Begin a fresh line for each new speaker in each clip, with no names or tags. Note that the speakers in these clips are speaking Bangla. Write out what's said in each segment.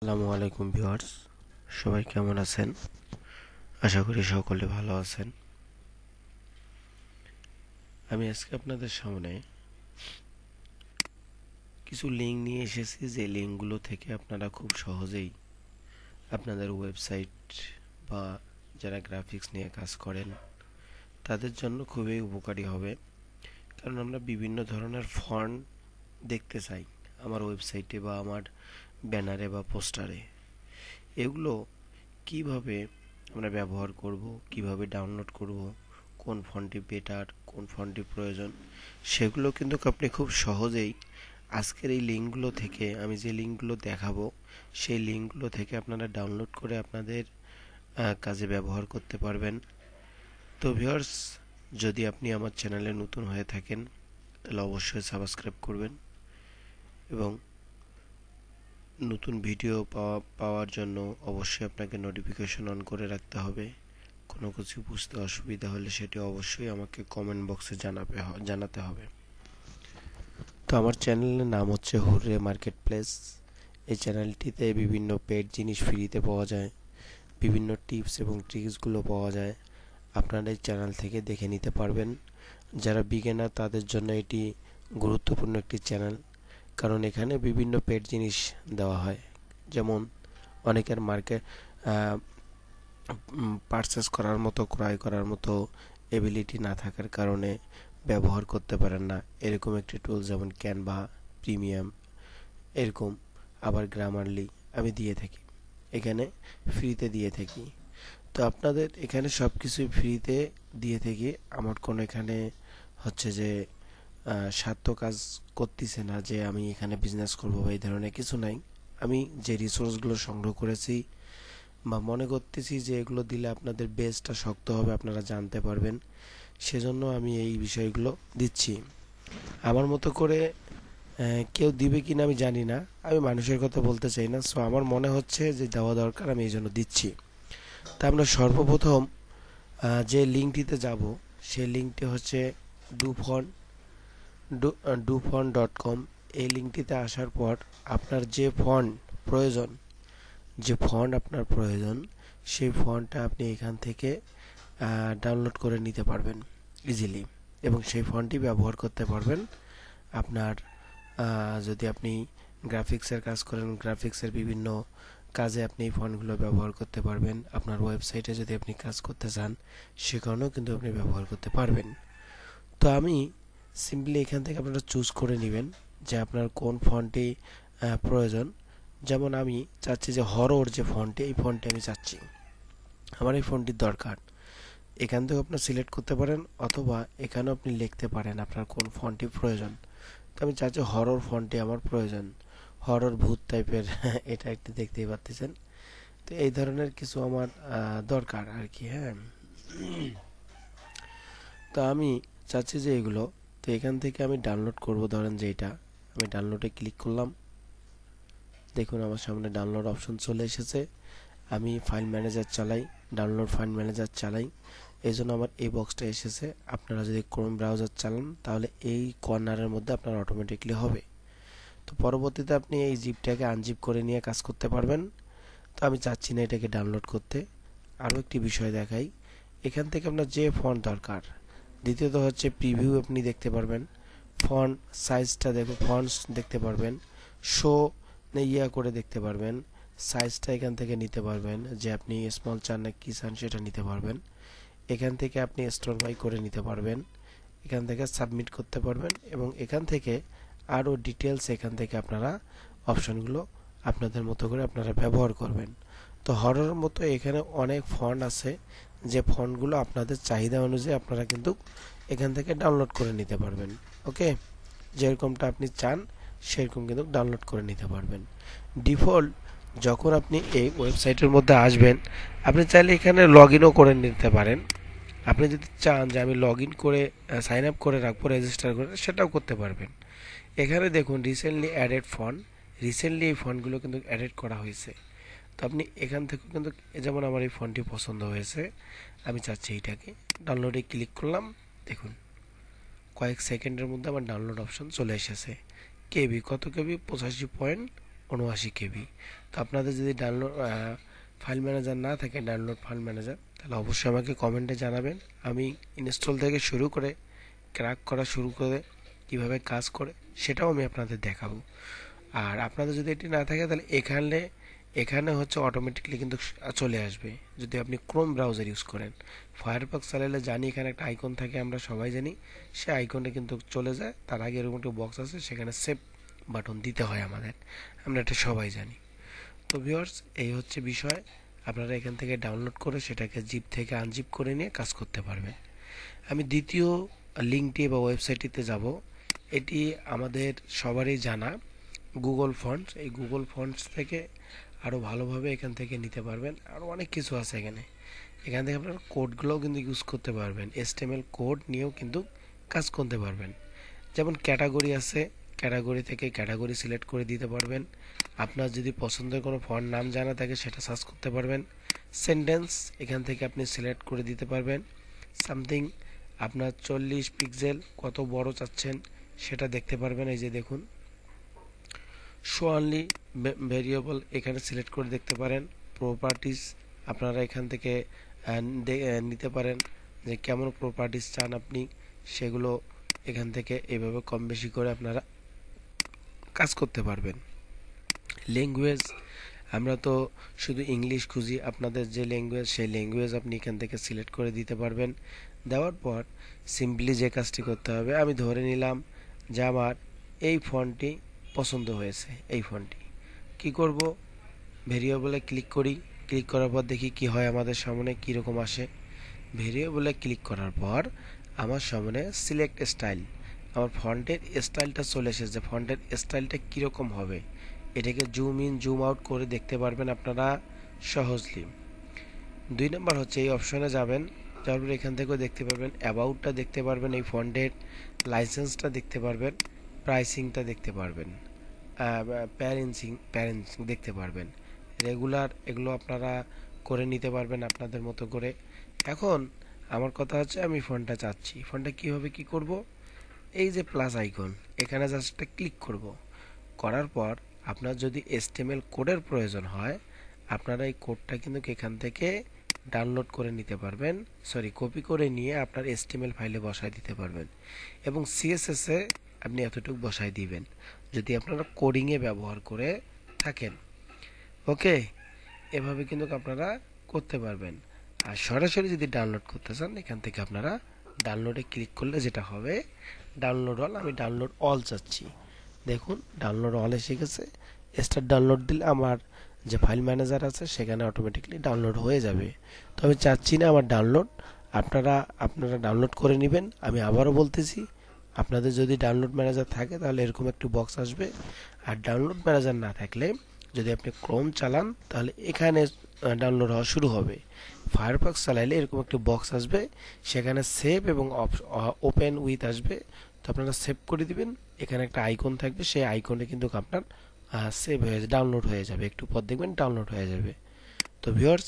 আসসালামু আলাইকুম ভিউয়ার্স, সবাই কেমন আছেন? আশা করি সকলে ভালো আছেন। আমি আজকে আপনাদের সামনে কিছু লিঙ্ক নিয়ে এসেছি, যে লিঙ্কগুলো থেকে আপনারা খুব সহজেই আপনাদের ওয়েবসাইট বা যারা গ্রাফিক্স নিয়ে কাজ করেন তাদের জন্য খুবই উপকারী হবে। কারণ আমরা বিভিন্ন ধরনের ফন্ট দেখতে চাই আমার ওয়েবসাইটে বা আমার ব্যানারে বা পোস্টারে। এগুলো কিভাবে আমরা ব্যবহার করব, কিভাবে ডাউনলোড করব, কোন ফন্টটি বেটার, কোন ফন্টটি প্রয়োজন, সেগুলো কিন্তু আপনি খুব সহজেই আজকের এই লিঙ্কগুলো থেকে, আমি যে লিঙ্কগুলো দেখাবো সেই লিঙ্কগুলো থেকে আপনারা ডাউনলোড করে আপনাদের কাজে ব্যবহার করতে পারবেন। তো ভিউয়ার্স, যদি আপনি আমার চ্যানেলে নতুন হয়ে থাকেন তাহলে অবশ্যই সাবস্ক্রাইব করবেন এবং নতুন ভিডিও পাওয়ার জন্য অবশ্যই আপনাকে নোটিফিকেশন অন করে রাখতে হবে। কোনো কিছু বুঝতে অসুবিধা হলে সেটি অবশ্যই আমাকে কমেন্ট বক্সে জানাতে হবে। তো আমার চ্যানেলের নাম হচ্ছে হুররে মার্কেট প্লেস। এই চ্যানেলটিতে বিভিন্ন পেড জিনিস ফ্রিতে পাওয়া যায়, বিভিন্ন টিপস এবং ট্রিক্সগুলো পাওয়া যায়। আপনারা এই চ্যানেল থেকে দেখে নিতে পারবেন। যারা বিগিনার তাদের জন্য এটি গুরুত্বপূর্ণ একটি চ্যানেল, কারণ এখানে বিভিন্ন পেড জিনিস দেওয়া হয়। যেমন অনেকের মার্কেট পারচেস করার মতো, ক্রয় করার মতো এবিলিটি না থাকার কারণে ব্যবহার করতে পারেন না এরকম একটি টুল, যেমন ক্যানভা, প্রিমিয়াম, এরকম। আবার গ্রামারলি আমি দিয়ে থাকি, এখানে ফ্রিতে দিয়ে থাকি। তো আপনাদের এখানে সব কিছুই ফ্রিতে দিয়ে থাকি। আমার কোনো এখানে হচ্ছে যে স্বার্থ কাজ করতেছে না যে আমি এখানে বিজনেস করবো বা এই ধরনের কিছু নাই। আমি যে রিসোর্সগুলো সংগ্রহ করেছি বা মনে করতেছি যে এগুলো দিলে আপনাদের বেসটা শক্ত হবে, আপনারা জানতে পারবেন, সেজন্য আমি এই বিষয়গুলো দিচ্ছি। আমার মতো করে কেউ দিবে কিনা আমি জানি না, আমি মানুষের কথা বলতে চাই না। সো আমার মনে হচ্ছে যে দেওয়া দরকার, আমি এই জন্য দিচ্ছি। তা আমরা সর্বপ্রথম যে লিঙ্কটিতে যাব সেই লিঙ্কটি হচ্ছে ডুফন ডুফন.com। এই লিঙ্কটিতে আসার পর আপনার যে ফন্ট প্রয়োজন, সেই ফন্টটা আপনি এখান থেকে ডাউনলোড করে নিতে পারবেন ইজিলি, এবং সেই ফন্টটি ব্যবহার করতে পারবেন। আপনার যদি আপনি গ্রাফিক্সের কাজ করেন, গ্রাফিক্সের বিভিন্ন কাজে আপনি এই ফন্টগুলো ব্যবহার করতে পারবেন। আপনার ওয়েবসাইটে যদি আপনি কাজ করতে চান সেখানেও কিন্তু আপনি ব্যবহার করতে পারবেন। তো আমি সিম্পলি এখান থেকে আপনারা চুজ করে নেবেন যে আপনার কোন ফন্টটি প্রয়োজন। যেমন আমি চাচ্ছি যে হরর যে ফন্টটি, এই ফন্টটি আমি চাচ্ছি, আমার এই ফন্টটির দরকার। এখান থেকে আপনার সিলেক্ট করতে পারেন, অথবা এখানেও আপনি লিখতে পারেন আপনার কোন ফন্টটি প্রয়োজন। তো আমি চাচ্ছি হরর ফন্টটি আমার প্রয়োজন, হরর ভূত টাইপের এটা একটু দেখতেই পাচ্ছেন। তো এই ধরনের কিছু আমার দরকার আর কি। হ্যাঁ, তো আমি চাচ্ছি যে এগুলো, তো এখান থেকে আমি ডাউনলোড করব। ধরেন যে এটা আমি ডাউনলোডে ক্লিক করলাম, দেখুন আমার সামনে ডাউনলোড অপশন চলে এসেছে। আমি ফাইল ম্যানেজার চালাই, ডাউনলোড ফাইল ম্যানেজার চালাই, এই জন্য আমার এই বক্সটা এসেছে। আপনারা যদি ক্রোম ব্রাউজার চালান তাহলে এই কর্নারের মধ্যে আপনার অটোমেটিকলি হবে। তো পরবর্তীতে আপনি এই জিপটাকে আনজিপ করে নিয়ে কাজ করতে পারবেন। তো আমি চাচ্ছি না এটাকে ডাউনলোড করতে। আরও একটি বিষয় দেখাই, এখান থেকে আপনার যে ফন্ট দরকার। দ্বিতীয়ত হচ্ছে প্রিভিউ আপনি দেখতে পারবেন, ফন্ট সাইজটা দেখো, ফন্টস দেখতে পারবেন, শো করে দেখতে পারবেন, সাইজটা এখান থেকে নিতে পারবেন, যে আপনি স্মল চান না কি চান সেটা নিতে পারবেন। এখান থেকে আপনি স্টোর বাই করে নিতে পারবেন, এখান থেকে সাবমিট করতে পারবেন, এবং এখান থেকে আরও ডিটেলস এখান থেকে আপনারা অপশনগুলো আপনাদের মতো করে আপনারা ব্যবহার করবেন। তো হরর মতো এখানে অনেক ফন্ট আছে, যে ফন্টগুলো আপনাদের চাহিদা অনুযায়ী আপনারা কিন্তু এখান থেকে ডাউনলোড করে নিতে পারবেন। ওকে, যেরকমটা আপনি চান সেরকম কিন্তু ডাউনলোড করে নিতে পারবেন। ডিফল্ট যখন আপনি এই ওয়েবসাইটের মধ্যে আসবেন, আপনি চাইলে এখানে লগ ইনও করে নিতে পারেন। আপনি যদি চান যে আমি লগ ইন করে সাইন আপ করে রাখবো, রেজিস্টার করে, সেটাও করতে পারবেন। এখানে দেখুন রিসেন্টলি অ্যাডেড ফন্ট, রিসেন্টলি এই ফন্টগুলো কিন্তু অ্যাডেড করা হয়েছে। তো আপনি এখান থেকে কিন্তু, যেমন আমার এই ফন্টটি পছন্দ হয়েছে, আমি চাচ্ছি এইটাকে, ডাউনলোডে ক্লিক করলাম, দেখুন কয়েক সেকেন্ডের মধ্যে আমার ডাউনলোড অপশন চলে এসেছে। কেবি কত, কেবি 85.79 কেবি। তো আপনাদের যদি ডাউনলোড ফাইল ম্যানেজার না থাকে, ডাউনলোড ফাইল ম্যানেজার, তাহলে অবশ্যই আমাকে কমেন্টে জানাবেন। আমি ইনস্টল থেকে শুরু করে ক্র্যাক করা শুরু করে কিভাবে কাজ করে সেটাও আমি আপনাদের দেখাবো। আর আপনাদের যদি এটি না থাকে তাহলে এখানে হচ্ছে অটোমেটিকলি কিন্তু চলে আসবে যদি আপনি ক্রোম ব্রাউজার ইউজ করেন। ফায়ারফক্স চালালে জানি এখানে একটা আইকন থাকে, আমরা সবাই জানি, সে আইকনটা কিন্তু চলে যায়। তার আগে এরকম একটা বক্স আছে, সেখানে সেভ বাটন দিতে হয় আমাদের, আমরা এটা সবাই জানি। তো ভিউয়ার্স, এই হচ্ছে বিষয়। আপনারা এখান থেকে ডাউনলোড করে সেটাকে জিপ থেকে আনজিপ করে নিয়ে কাজ করতে পারবেন। আমি দ্বিতীয় লিঙ্কটি বা ওয়েবসাইটটিতে যাব। এটি আমাদের সবারই জানা গুগল ফন্টস। এই গুগল ফন্টস থেকে আরও ভালোভাবে এখান থেকে নিতে পারবেন। আরও অনেক কিছু আছে এখানে। এখান থেকে আপনারা কোডগুলোও কিন্তু ইউজ করতে পারবেন, HTML কোড নিয়েও কিন্তু কাজ করতে পারবেন। যেমন ক্যাটাগরি আছে, ক্যাটাগরি থেকে ক্যাটাগরি সিলেক্ট করে দিতে পারবেন। আপনার যদি পছন্দের কোনো ফন্ট নাম জানা থাকে সেটা সার্চ করতে পারবেন। সেন্টেন্স এখান থেকে আপনি সিলেক্ট করে দিতে পারবেন। সামথিং আপনার 40 পিক্সেল কত বড় চাচ্ছেন সেটা দেখতে পারবেন। এই যে দেখুন, শো অনলি ভেরিয়েবল এখানে সিলেক্ট করে দেখতে পারেন। প্রপার্টিজ আপনারা এখান থেকে নিতে পারেন যে কেমন প্রপার্টিজ চান আপনি, সেগুলো এখান থেকে এইভাবে কম বেশি করে আপনারা কাজ করতে পারবেন। ল্যাঙ্গুয়েজ, আমরা তো শুধু ইংলিশ খুঁজি, আপনাদের যে ল্যাঙ্গুয়েজ সেই ল্যাঙ্গুয়েজ আপনি এখান থেকে সিলেক্ট করে দিতে পারবেন। দেওয়ার পর সিম্পলি যে কাজটি করতে হবে, আমি ধরে নিলাম যে আমার এই ফন্টটি পছন্দ হয়েছে। এই ফন্টটি কি করব, ভেরিয়েবলে ক্লিক করি। ক্লিক করার পর দেখি কি হয়, আমাদের সামনে কীরকম আসে। ভেরিয়েবলে ক্লিক করার পর আমার সামনে সিলেক্ট স্টাইল, আমার ফন্টের স্টাইলটা চলে এসেছে। ফন্টের স্টাইলটা কীরকম হবে এটাকে জুম ইন জুম আউট করে দেখতে পারবেন আপনারা সহজলি। 2 নম্বর হচ্ছে এই অপশনে যাবেন, যাওয়ার পর এখান থেকেও দেখতে পারবেন অ্যাবাউটটা দেখতে পারবেন, এই ফন্টের লাইসেন্সটা দেখতে পারবেন, প্রাইসিংটা দেখতে পারবেন, প্যারেন্সিং দেখতে পারবেন। রেগুলার এগুলো আপনারা করে নিতে পারবেন আপনাদের মতো করে। এখন আমার কথা হচ্ছে আমি ফোনটা চাচ্ছি, ফোনটা কীভাবে কি করব, এই যে প্লাস আইকন এখানে জাস্ট একটা ক্লিক করব। করার পর আপনার যদি HTML কোডের প্রয়োজন হয়, আপনারা এই কোডটা কিন্তু এখান থেকে ডাউনলোড করে নিতে পারবেন, কপি করে নিয়ে আপনার HTML ফাইলে বসায় দিতে পারবেন। এবং CSS এ আপনি এতটুকু বসায় দিবেন যদি আপনারা কোডিংয়ে ব্যবহার করে থাকেন। ওকে, এভাবে কিন্তু আপনারা করতে পারবেন। আর সরাসরি যদি ডাউনলোড করতে চান, এখান থেকে আপনারা ডাউনলোডে ক্লিক করলে যেটা হবে, ডাউনলোড অল, আমি ডাউনলোড অল চাচ্ছি। দেখুন ডাউনলোড অল এসে গেছে। স্টার্ট ডাউনলোড দিলে আমার যে ফাইল ম্যানেজার আছে সেখানে অটোমেটিকলি ডাউনলোড হয়ে যাবে। তো আমি চাচ্ছি না আমার ডাউনলোড, আপনারা ডাউনলোড করে নেবেন। আমি আবারও বলতেছি, আপনাদের যদি ডাউনলোড ম্যানেজার থাকে তাহলে এরকম একটি বক্স আসবে। আর ডাউনলোড ম্যানেজার না থাকলে যদি আপনি ক্রোম চালান তাহলে এখানে ডাউনলোড হওয়া শুরু হবে। ফায়ারফক্স চালাইলে এরকম একটি বক্স আসবে, সেখানে সেভ এবং ওপেন উইথ আসবে। তো আপনারা সেভ করে দিবেন, এখানে একটা আইকন থাকবে, সেই আইকনে কিন্তু আপনার সেভ হয়ে ডাউনলোড হয়ে যাবে। একটু পর দেখবেন ডাউনলোড হয়ে যাবে। তো ভিউয়ার্স,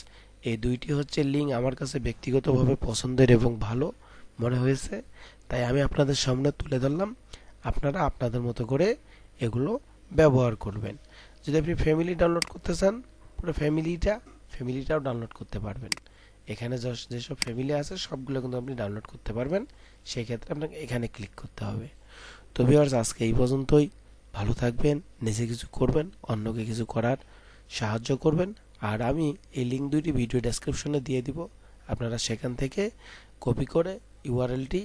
এই দুইটি হচ্ছে লিঙ্ক আমার কাছে ব্যক্তিগতভাবে পছন্দের এবং ভালো মনে হয়েছে, তাই আমি আপনাদের সামনে তুলে ধরলাম। আপনারা আপনাদের মতো করে এগুলো ব্যবহার করবেন। যদি আপনি ফ্যামিলি ডাউনলোড করতে চান, পুরো ফ্যামিলিটাও ডাউনলোড করতে পারবেন। এখানে যেসব ফ্যামিলি আছে সবগুলো কিন্তু আপনি ডাউনলোড করতে পারবেন। সেই ক্ষেত্রে আপনাকে এখানে ক্লিক করতে হবে। তো ভিউয়ার্স, আজকে এই পর্যন্তই। ভালো থাকবেন, নিজে কিছু করবেন, অন্যকে কিছু করার সাহায্য করবেন। আর আমি এই লিঙ্ক দুইটি ভিডিও ডেসক্রিপশনে দিয়ে দিব, আপনারা সেখান থেকে কপি করে ইউআরএলটি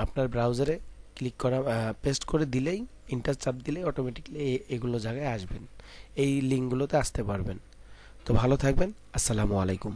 আপনার ব্রাউজারে ক্লিক করা পেস্ট করে দিলেই, ইন্টার চাপ দিলেই অটোমেটিকলি এগুলো জায়গায় আসবেন, এই লিঙ্কগুলোতে আসতে পারবেন। তো ভালো থাকবেন, আসসালামু আলাইকুম।